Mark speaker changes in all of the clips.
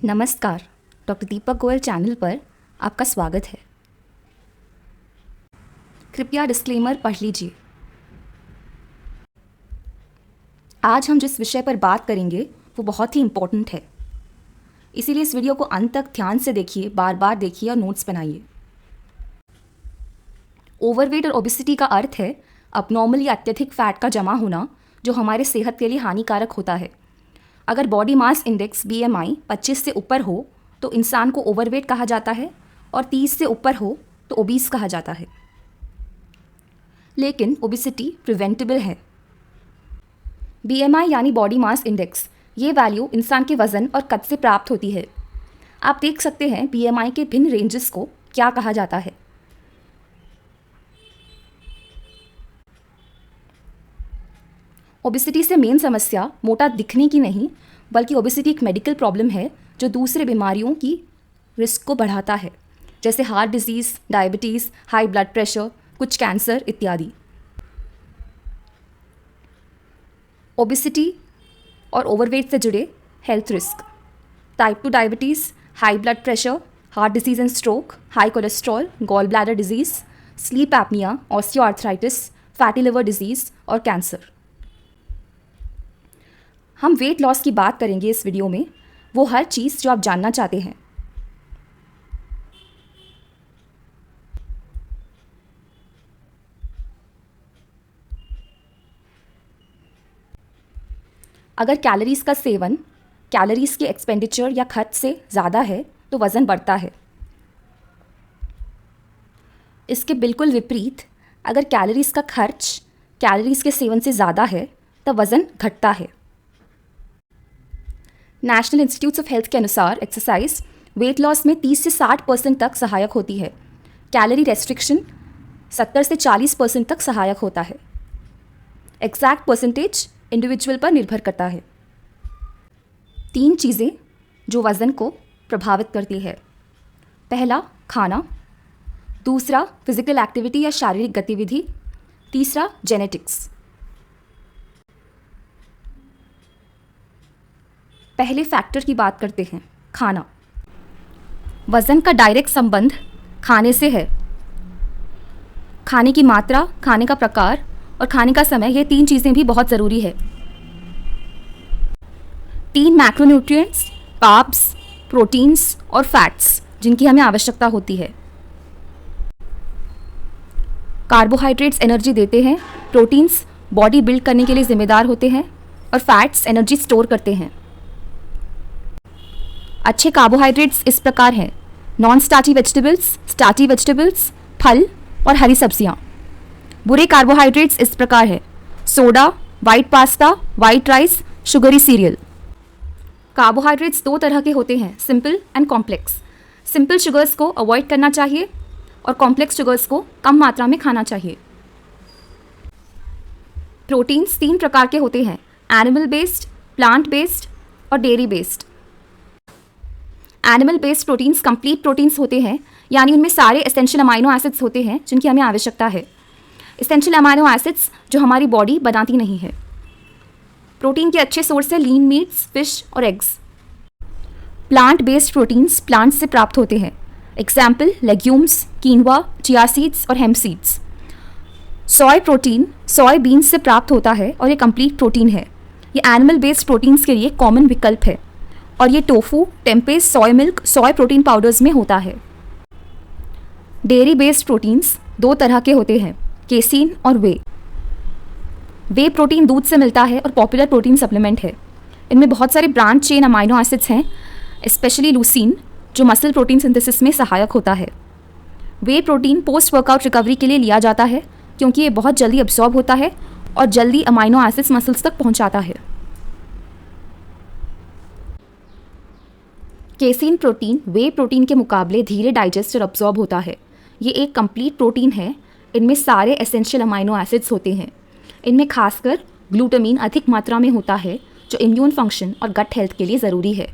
Speaker 1: नमस्कार, डॉक्टर दीपक गोयल चैनल पर आपका स्वागत है। कृपया डिस्क्लेमर पढ़ लीजिए। आज हम जिस विषय पर बात करेंगे वो बहुत ही इम्पोर्टेंट है, इसीलिए इस वीडियो को अंत तक ध्यान से देखिए, बार बार देखिए और नोट्स बनाइए। ओवरवेट और ओबेसिटी का अर्थ है अबनॉर्मल या अत्यधिक फैट का जमा होना जो हमारे सेहत के लिए हानिकारक होता है। अगर बॉडी मास इंडेक्स BMI 25 से ऊपर हो तो इंसान को ओवरवेट कहा जाता है और 30 से ऊपर हो तो ओबीस कहा जाता है। लेकिन ओबेसिटी प्रिवेंटेबल है। BMI यानी बॉडी मास इंडेक्स, ये वैल्यू इंसान के वज़न और कद से प्राप्त होती है। आप देख सकते हैं BMI के भिन्न रेंजेस को क्या कहा जाता है। ओबेसिटी से मेन समस्या मोटा दिखने की नहीं, बल्कि ओबेसिटी एक मेडिकल प्रॉब्लम है जो दूसरे बीमारियों की रिस्क को बढ़ाता है, जैसे heart disease, diabetes, high blood pressure, कुछ कैंसर इत्यादि। ओबेसिटी और ओवरवेट से जुड़े health risk: type 2 diabetes, high blood pressure, heart disease and stroke, high cholesterol, gall bladder disease, sleep apnoea, osteoarthritis, fatty liver disease और cancer. हम weight loss की बात करेंगे इस वीडियो में, वो हर चीज़ जो आप जानना चाहते हैं। अगर कैलोरीज़ का सेवन कैलोरीज़ के एक्सपेंडिचर या खर्च से ज़्यादा है तो वज़न बढ़ता है। इसके बिल्कुल विपरीत, अगर कैलोरीज़ का खर्च कैलोरीज़ के सेवन से ज़्यादा है तब वज़न घटता है। नेशनल इंस्टीट्यूट्स ऑफ हेल्थ के अनुसार एक्सरसाइज वेट लॉस में 30 से 60% तक सहायक होती है। कैलोरी रेस्ट्रिक्शन 70 से 40% तक सहायक होता है। एग्जैक्ट परसेंटेज इंडिविजुअल पर निर्भर करता है। 3 चीज़ें जो वज़न को प्रभावित करती है: पहला, खाना; दूसरा, फिजिकल एक्टिविटी या शारीरिक गतिविधि; तीसरा, जेनेटिक्स। पहले फैक्टर की बात करते हैं, खाना। वज़न का डायरेक्ट संबंध खाने से है। खाने की मात्रा, खाने का प्रकार और खाने का समय, ये 3 चीज़ें भी बहुत ज़रूरी है। 3 मैक्रोन्यूट्रिएंट्स, कार्ब्स, प्रोटीन्स और फैट्स जिनकी हमें आवश्यकता होती है। कार्बोहाइड्रेट्स एनर्जी देते हैं, प्रोटीन्स बॉडी बिल्ड करने के लिए जिम्मेदार होते हैं और फैट्स एनर्जी स्टोर करते हैं। अच्छे कार्बोहाइड्रेट्स इस प्रकार हैं: non starchy vegetables, starchy vegetables, फल और हरी सब्जियां। बुरे कार्बोहाइड्रेट्स इस प्रकार है: soda, white pasta, white rice, sugary serial. Carbohydrates 2 तरह के होते हैं, simple and complex. Simple sugars को अवॉइड करना चाहिए और कॉम्प्लेक्स शुगर्स को कम मात्रा में खाना चाहिए। प्रोटीन्स 3 प्रकार के होते हैं: एनिमल बेस्ड, प्लांट बेस्ड और dairy based. Animal based proteins complete proteins होते हैं, यानी उनमें सारे एसेंशियल अमाइनो एसिड्स होते हैं जिनकी हमें आवश्यकता है। एसेंशियल अमाइनो एसिड्स जो हमारी बॉडी बनाती नहीं है। प्रोटीन के अच्छे सोर्स हैं लीन मीट्स, फिश और eggs. Plant based proteins plant से प्राप्त होते हैं। एग्जाम्पल, लेग्यूम्स, कीनवा, चिया सीड्स और हेम्प सीड्स। सोय प्रोटीन सोय बीन्स से प्राप्त होता है और ये कंप्लीट प्रोटीन है। ये एनिमल बेस्ड प्रोटीन्स के लिए कॉमन विकल्प है और ये टोफू, टेम्पेस, सोय मिल्क, सोय प्रोटीन पाउडर्स में होता है। डेयरी बेस्ड प्रोटीन्स 2 तरह के होते हैं, केसीन और वे। वे प्रोटीन दूध से मिलता है और पॉपुलर प्रोटीन सप्लीमेंट है। इनमें बहुत सारे ब्रांच चेन अमाइनो एसिड्स हैं, स्पेशली लूसीन जो मसल प्रोटीन सिंथेसिस में सहायक होता है। वे प्रोटीन पोस्ट वर्कआउट रिकवरी के लिए लिया जाता है क्योंकि ये बहुत जल्दी अब्सॉर्ब होता है और जल्दी अमाइनो एसिड्स मसल्स तक पहुंचाता है। केसीन प्रोटीन वे प्रोटीन के मुकाबले धीरे डाइजेस्ट और अब्सॉर्ब होता है। ये एक कंप्लीट प्रोटीन है। इनमें सारे एसेंशियल अमाइनो एसिड्स होते हैं। इनमें खासकर ग्लूटामीन अधिक मात्रा में होता है जो इम्यून फंक्शन और गट हेल्थ के लिए ज़रूरी है।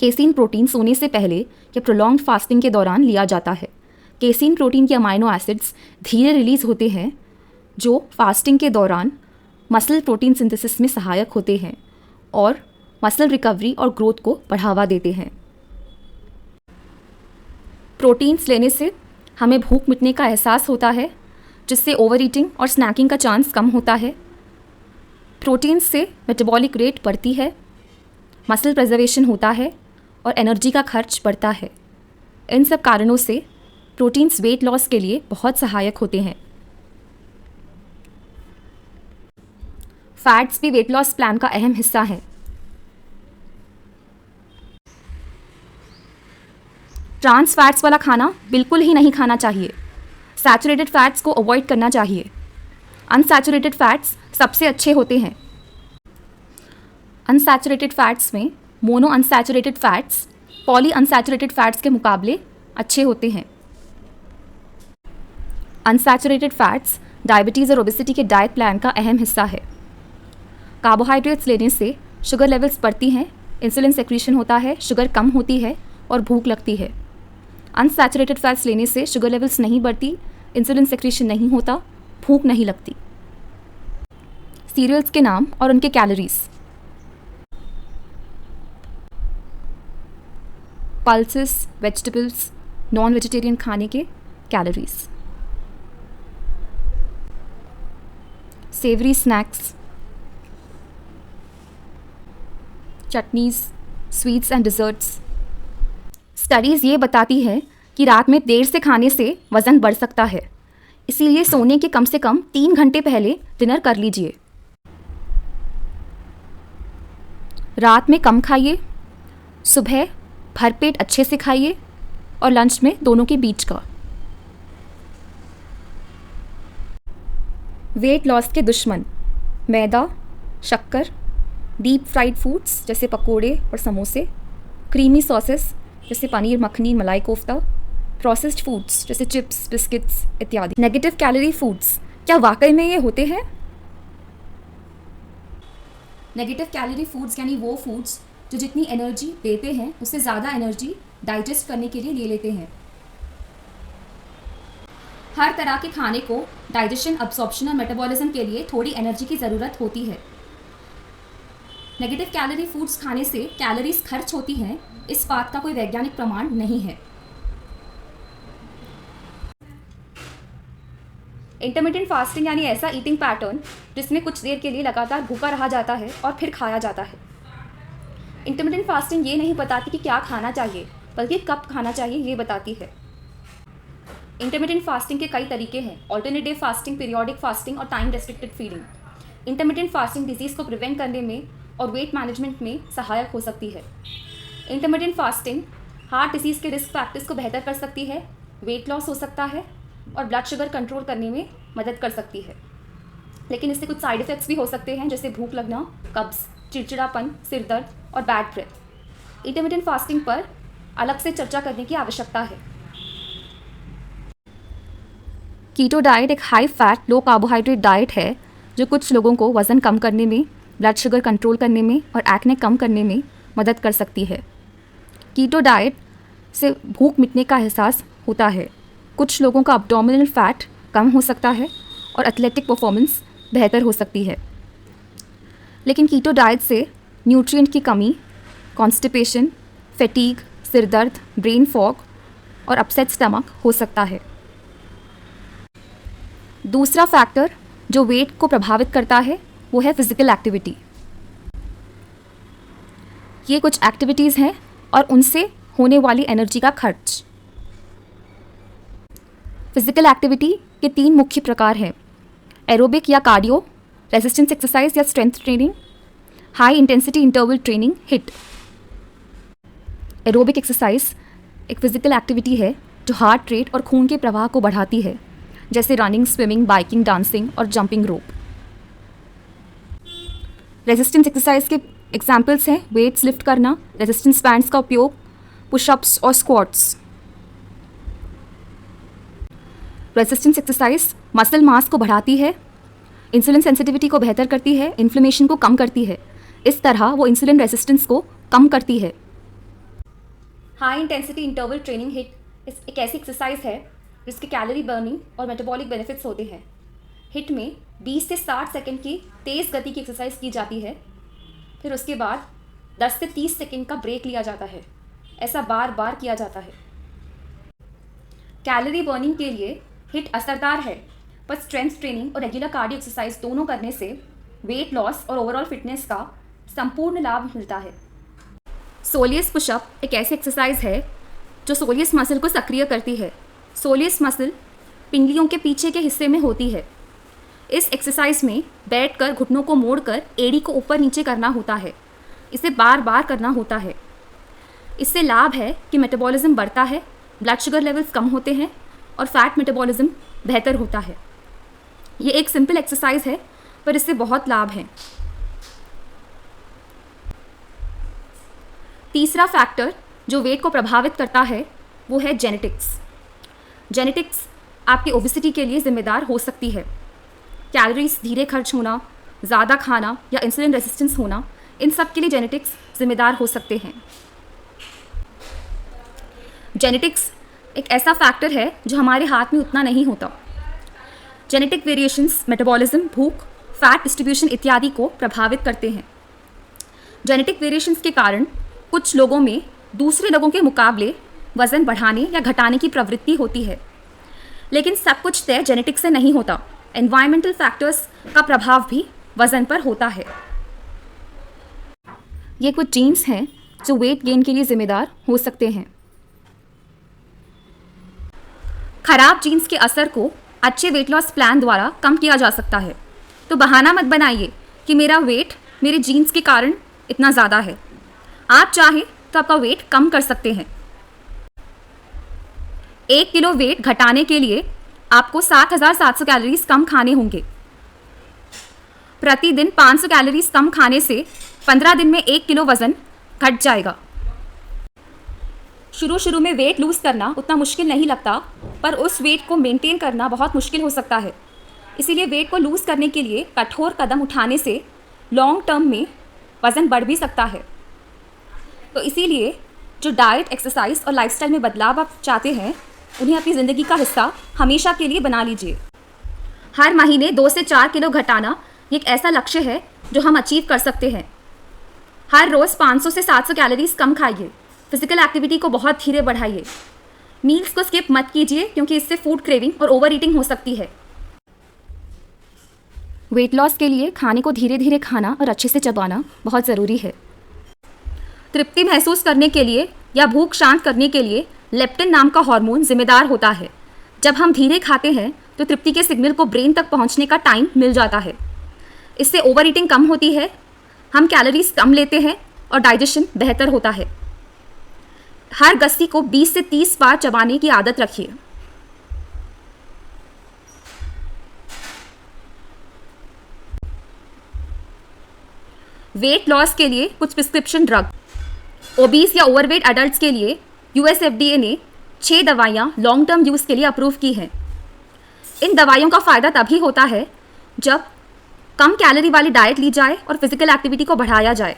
Speaker 1: केसीन प्रोटीन सोने से पहले या प्रोलॉन्ग्ड फास्टिंग के दौरान लिया जाता है। केसीन प्रोटीन के अमाइनो एसिड्स धीरे रिलीज होते हैं जो फास्टिंग के दौरान मसल प्रोटीन सिंथेसिस में सहायक होते हैं और मसल रिकवरी और ग्रोथ को बढ़ावा देते हैं। प्रोटीन्स लेने से हमें भूख मिटने का एहसास होता है, जिससे ओवर ईटिंग और स्नैकिंग का चांस कम होता है। प्रोटीन्स से मेटाबॉलिक रेट बढ़ती है, मसल प्रिजर्वेशन होता है और एनर्जी का खर्च बढ़ता है। इन सब कारणों से प्रोटीन्स वेट लॉस के लिए बहुत सहायक होते हैं। फैट्स भी वेट लॉस प्लान का अहम हिस्सा है। ट्रांस फैट्स वाला खाना बिल्कुल ही नहीं खाना चाहिए। सैचुरेटेड फैट्स को अवॉइड करना चाहिए। अनसैचुरेटेड फैट्स सबसे अच्छे होते हैं। अनसैचुरेटेड फैट्स में mono unsaturated fats poly unsaturated fats के मुकाबले अच्छे होते हैं। अनसैचुरेटेड फैट्स डायबिटीज़ और ओबेसिटी के डाइट प्लान का अहम हिस्सा है। कार्बोहाइड्रेट्स लेने से शुगर लेवल्स बढ़ती हैं, इंसुलिन सेक्रीशन होता है, शुगर कम होती है और भूख लगती है। अनसैचुरेटेड फैट्स लेने से शुगर लेवल्स नहीं बढ़ती, इंसुलिन सेक्रीशन नहीं होता, भूख नहीं लगती। सीरियल्स के नाम और उनके calories. Pulses, vegetables, non vegetarian खाने के calories. Savoury snacks, chutneys, sweets and desserts. Studies ये बताती है कि रात में देर से खाने से वज़न बढ़ सकता है, इसीलिए सोने के कम से कम 3 घंटे पहले डिनर कर लीजिए। रात में कम खाइए, सुबह भरपेट अच्छे से खाइए और लंच में दोनों के बीच का। वेट लॉस के दुश्मन: मैदा, शक्कर, डीप फ्राइड फूड्स जैसे पकोड़े और समोसे, क्रीमी सॉसेस जैसे पनीर मखनी, मलाई कोफ्ता, प्रोसेस्ड फूड्स जैसे चिप्स, बिस्किट्स इत्यादि। नेगेटिव कैलोरी फूड्स, क्या वाकई में ये होते हैं? नेगेटिव कैलोरी फूड्स यानी वो फूड्स जो जितनी एनर्जी देते हैं उससे ज़्यादा एनर्जी डाइजेस्ट करने के लिए ले लेते हैं। हर तरह के खाने को डाइजेशन, अब्सॉर्प्शन और मेटाबॉलिज्म के लिए थोड़ी एनर्जी की ज़रूरत होती है। नेगेटिव कैलोरी फूड्स खाने से कैलोरीज खर्च होती हैं, इस बात का कोई वैज्ञानिक प्रमाण नहीं है। इंटरमिटेंट फास्टिंग यानी ऐसा ईटिंग पैटर्न जिसमें कुछ देर के लिए लगातार भूखा रहा जाता है और फिर खाया जाता है। इंटरमिटेंट फास्टिंग ये नहीं बताती कि क्या खाना चाहिए, बल्कि कब खाना चाहिए ये बताती है। इंटरमिटेंट फास्टिंग के कई तरीके हैं: alternate day fasting, periodic fasting और time restricted feeding. Intermittent fasting disease को प्रिवेंट करने में और वेट मैनेजमेंट में सहायक हो सकती है। इंटरमिटेंट फास्टिंग हार्ट डिसीज़ के रिस्क फैक्टर्स को बेहतर कर सकती है, वेट लॉस हो सकता है और ब्लड शुगर कंट्रोल करने में मदद कर सकती है। लेकिन इससे कुछ साइड इफ़ेक्ट्स भी हो सकते हैं, जैसे भूख लगना, कब्ज़, चिड़चिड़ापन, सिर दर्द और बैड ब्रेथ। इंटरमिटेंट फास्टिंग पर अलग से चर्चा करने की आवश्यकता है। कीटो डाइट एक हाई फैट, लो कार्बोहाइड्रेट डाइट है जो कुछ लोगों को वज़न कम करने में, ब्लड शुगर कंट्रोल करने में और एक्ने कम करने में मदद कर सकती है। कीटो डाइट से भूख मिटने का एहसास होता है, कुछ लोगों का अब्डोमिनल फैट कम हो सकता है और एथलेटिक परफॉर्मेंस बेहतर हो सकती है। लेकिन कीटो डाइट से न्यूट्रिएंट की कमी, कॉन्स्टिपेशन, फैटीग, सिर दर्द, ब्रेन फॉग और अपसेट स्टमक हो सकता है। दूसरा फैक्टर जो वेट को प्रभावित करता है वो है फिजिकल एक्टिविटी। ये कुछ एक्टिविटीज़ हैं और उनसे होने वाली एनर्जी का खर्च। फिजिकल एक्टिविटी के 3 मुख्य प्रकार हैं: एरोबिक या कार्डियो, रेजिस्टेंस एक्सरसाइज या strength training, high intensity interval training hit. Aerobic exercise एक फिजिकल एक्टिविटी है जो हार्ट रेट और खून के प्रवाह को बढ़ाती है, जैसे रनिंग, स्विमिंग, बाइकिंग, डांसिंग और जंपिंग रोप। रेजिस्टेंस एक्सरसाइज के एग्जाम्पल्स हैं वेट्स लिफ्ट करना, रेजिस्टेंस बैंड्स का उपयोग, पुशअप्स और squats. Resistance exercise muscle mass को बढ़ाती है, इंसुलिन सेंसिटिविटी को बेहतर करती है, इन्फ्लेमेशन को कम करती है। इस तरह वो इंसुलिन रेजिस्टेंस को कम करती है। High intensity interval training hit एक ऐसी एक्सरसाइज है जिसके कैलोरी बर्निंग और मेटाबॉलिक बेनिफिट्स होते हैं। हिट में 20 से 60 सेकंड की तेज़ गति की एक्सरसाइज की जाती है, फिर उसके बाद 10 से 30 सेकंड का ब्रेक लिया जाता है। ऐसा बार बार किया जाता है। कैलोरी बर्निंग के लिए हिट असरदार है, पर स्ट्रेंथ ट्रेनिंग और रेगुलर कार्डियो एक्सरसाइज दोनों करने से वेट लॉस और ओवरऑल फिटनेस का संपूर्ण लाभ मिलता है। सोलियस पुशअप एक ऐसी एक्सरसाइज है जो सोलियस मसल को सक्रिय करती है। सोलियस मसल पिंगलियों के पीछे के हिस्से में होती है। इस एक्सरसाइज में बैठकर घुटनों को मोड़कर एड़ी को ऊपर नीचे करना होता है। इसे बार बार करना होता है। इससे लाभ है कि मेटाबॉलिज्म बढ़ता है, ब्लड शुगर लेवल्स कम होते हैं और फैट मेटाबॉलिज्म बेहतर होता है। ये एक सिंपल एक्सरसाइज है, पर इससे बहुत लाभ हैं। तीसरा फैक्टर जो वेट को प्रभावित करता है वो है जेनेटिक्स। जेनेटिक्स आपकी ओबेसिटी के लिए जिम्मेदार हो सकती है। कैलोरीज धीरे खर्च होना, ज़्यादा खाना या इंसुलिन रेजिस्टेंस होना, इन सब के लिए जेनेटिक्स जिम्मेदार हो सकते हैं। जेनेटिक्स एक ऐसा फैक्टर है जो हमारे हाथ में उतना नहीं होता। जेनेटिक वेरिएशंस मेटाबॉलिज्म, भूख, फैट डिस्ट्रीब्यूशन इत्यादि को प्रभावित करते हैं। जेनेटिक वेरिएशंस के कारण कुछ लोगों में दूसरे लोगों के मुकाबले वज़न बढ़ाने या घटाने की प्रवृत्ति होती है, लेकिन सब कुछ तय जेनेटिक से नहीं होता। एनवायरमेंटल फैक्टर्स का प्रभाव भी वज़न पर होता है। ये कुछ जीन्स हैं जो वेट गेन के लिए जिम्मेदार हो सकते हैं। खराब जीन्स के असर को अच्छे वेट लॉस प्लान द्वारा कम किया जा सकता है। तो बहाना मत बनाइए कि मेरा वेट मेरे जीन्स के कारण इतना ज़्यादा है। आप चाहें तो आपका वेट कम कर सकते हैं। 1 किलो वेट घटाने के लिए आपको 7,700 कैलोरीज कम खाने होंगे। प्रतिदिन 500 कैलोरीज कम खाने से 15 दिन में 1 किलो वज़न घट जाएगा। शुरू में वेट लूज़ करना उतना मुश्किल नहीं लगता, पर उस वेट को मेंटेन करना बहुत मुश्किल हो सकता है। इसीलिए वेट को लूज़ करने के लिए कठोर कदम उठाने से लॉन्ग टर्म में वज़न बढ़ भी सकता है। तो इसीलिए जो डाइट, एक्सरसाइज और लाइफस्टाइल में बदलाव आप चाहते हैं, उन्हें अपनी ज़िंदगी का हिस्सा हमेशा के लिए बना लीजिए। हर महीने 2 से 4 किलो घटाना एक ऐसा लक्ष्य है जो हम अचीव कर सकते हैं। हर रोज़ 500 से 700 कैलोरीज कम खाइए। फिजिकल एक्टिविटी को बहुत धीरे बढ़ाइए। मील्स को स्किप मत कीजिए, क्योंकि इससे फूड क्रेविंग और ओवर ईटिंग हो सकती है। वेट लॉस के लिए खाने को धीरे धीरे खाना और अच्छे से चबाना बहुत ज़रूरी है। तृप्ति महसूस करने के लिए या भूख शांत करने के लिए लेप्टिन नाम का हार्मोन जिम्मेदार होता है। जब हम धीरे खाते हैं तो तृप्ति के सिग्नल को ब्रेन तक पहुंचने का टाइम मिल जाता है। इससे ओवर ईटिंग कम होती है, हम कैलोरीज कम लेते हैं और डाइजेशन बेहतर होता है। हर गस्सी को 20 से 30 बार चबाने की आदत रखिए। वेट लॉस के लिए कुछ प्रिस्क्रिप्शन ड्रग। ओबीस या ओवरवेट एडल्ट्स के लिए यूएस एफडीए ने 6 दवाइयाँ लॉन्ग टर्म यूज़ के लिए अप्रूव की हैं। इन दवाइयों का फ़ायदा तभी होता है जब कम कैलोरी वाली डाइट ली जाए और फिजिकल एक्टिविटी को बढ़ाया जाए।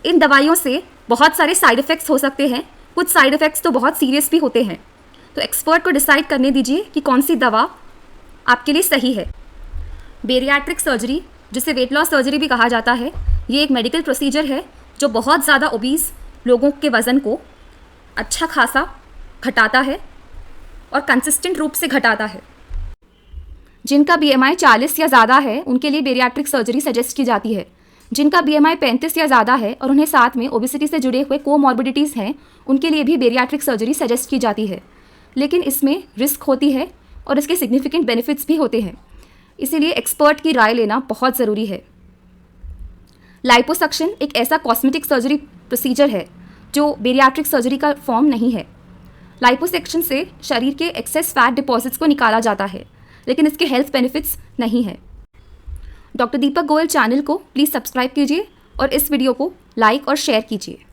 Speaker 1: इन दवाइयों से बहुत सारे साइड इफ़ेक्ट्स हो सकते हैं। कुछ साइड इफ़ेक्ट्स तो बहुत सीरियस भी होते हैं। तो एक्सपर्ट को डिसाइड करने दीजिए कि कौन सी दवा आपके लिए सही है। बेरियाट्रिक सर्जरी, जिसे वेट लॉस सर्जरी भी कहा जाता है, ये एक मेडिकल प्रोसीजर है जो बहुत ज़्यादा ओबीस लोगों के वज़न को अच्छा खासा घटाता है और कंसिस्टेंट रूप से घटाता है। जिनका BMI 40 या ज़्यादा है उनके लिए बेरियाट्रिक सर्जरी सजेस्ट की जाती है। जिनका BMI 35 या ज़्यादा है और उन्हें साथ में ओबेसिटी से जुड़े हुए कोमॉर्बिडिटीज़ हैं, उनके लिए भी बेरियाट्रिक सर्जरी सजेस्ट की जाती है। लेकिन इसमें रिस्क होती है और इसके सिग्निफिकेंट बेनिफिट्स भी होते हैं, इसीलिए एक्सपर्ट की राय लेना बहुत ज़रूरी है। लाइपोसक्शन एक ऐसा कॉस्मेटिक सर्जरी प्रोसीजर है जो बेरियाट्रिक सर्जरी का फॉर्म नहीं है। लाइपोसक्शन से शरीर के एक्सेस फैट डिपॉजिट्स को निकाला जाता है, लेकिन इसके हेल्थ बेनिफिट्स नहीं है। डॉक्टर दीपक गोयल चैनल को प्लीज़ सब्सक्राइब कीजिए और इस वीडियो को लाइक और शेयर कीजिए।